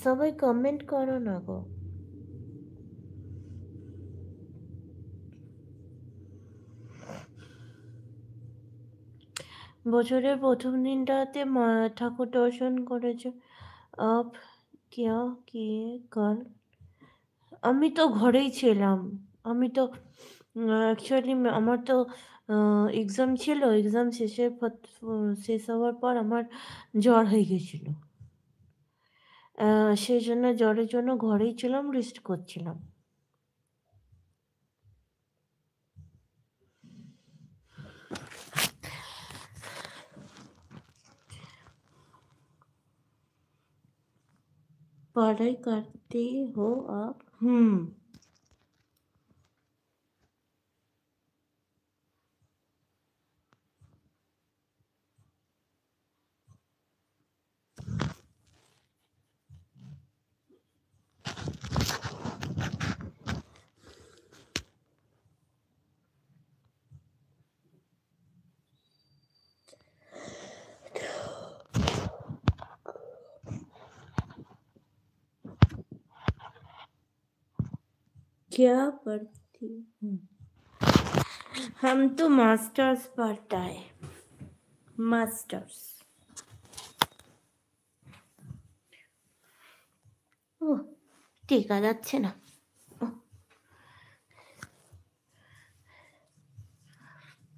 সবাই কমেন্ট করো না গো। বছরের প্রথম দিনটাতে ঠাকুর দর্শন করেছে। আপ কিয়া কিয়ে কাল? আমি তো ঘরেই ছিলাম। আমি তো অ্যাকচুয়ালি আমার তো এক্সাম ছিল। এক্সাম শেষ হওয়ার পর আমার জ্বর হয়ে গেছিল। সেই জন্য জ্বরের জন্য ঘরেই ছিলাম, রেস্ট করছিলাম। पढ़ाई करते हो आप? क्या पढ़ती हूँ? हम तो मास्टर्स पढ़ता है। मास्टर्स। ওহ, টেকা যাচ্ছে না।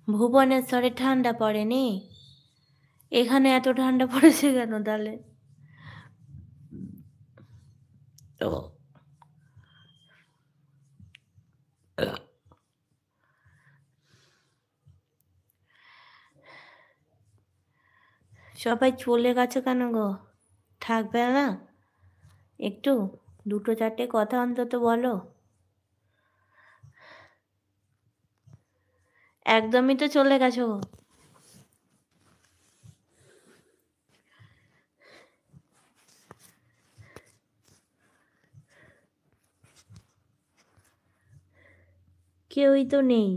ভুবনেশ্বরে ঠান্ডা পড়েনি? এখানে এত ঠান্ডা পড়েছে কেন তাহলে? ও সবাই চলে গেছে কেন গো? থাকবে না একটু? দুটো চারটে কথা অন্তত বলো। একদমই তো চলে গেছো। কেউই তো নেই।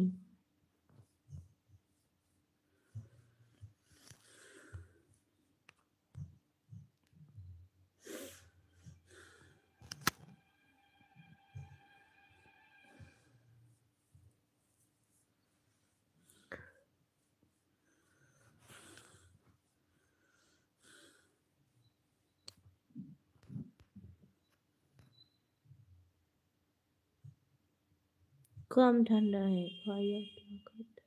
कम ठंडा है भैया क्या करते?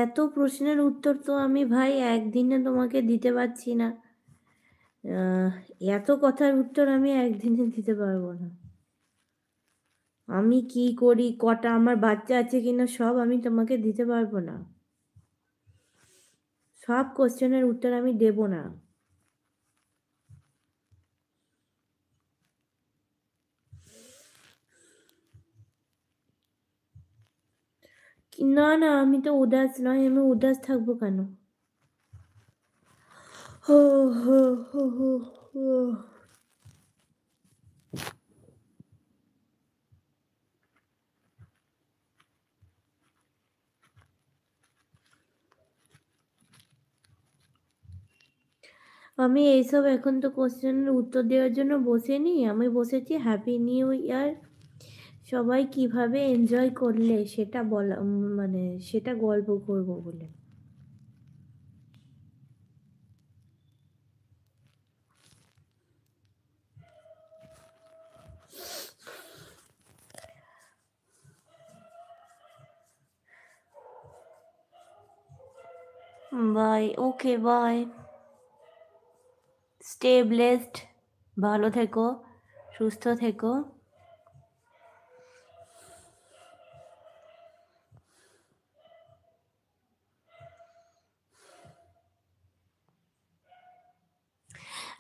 এত প্রশ্নের উত্তর তো আমি ভাই একদিনে তোমাকে দিতে পারছি না। এত কথার উত্তর আমি একদিনে দিতে পারবো না। আমি কি করি, কটা আমার বাচ্চা আছে কিনা সব আমি তোমাকে দিতে পারবো না। সব কোশ্চেনের উত্তর আমি দেব না। না না, আমি তো উদাস নয়, আমি উদাস থাকবো কেন? হো হো হো হো হো। আমি এইসব এখন তো কোশ্চেনের উত্তর দেওয়ার জন্য বসিনি, আমি বসেছি হ্যাপি নিউ ইয়ার সবাই কিভাবে এনজয় করলে সেটা বলা, মানে সেটা গল্প করব বলে। Bye, okay bye, stay blessed, ভালো থেকো, সুস্থ থেকো।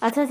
আচ্ছা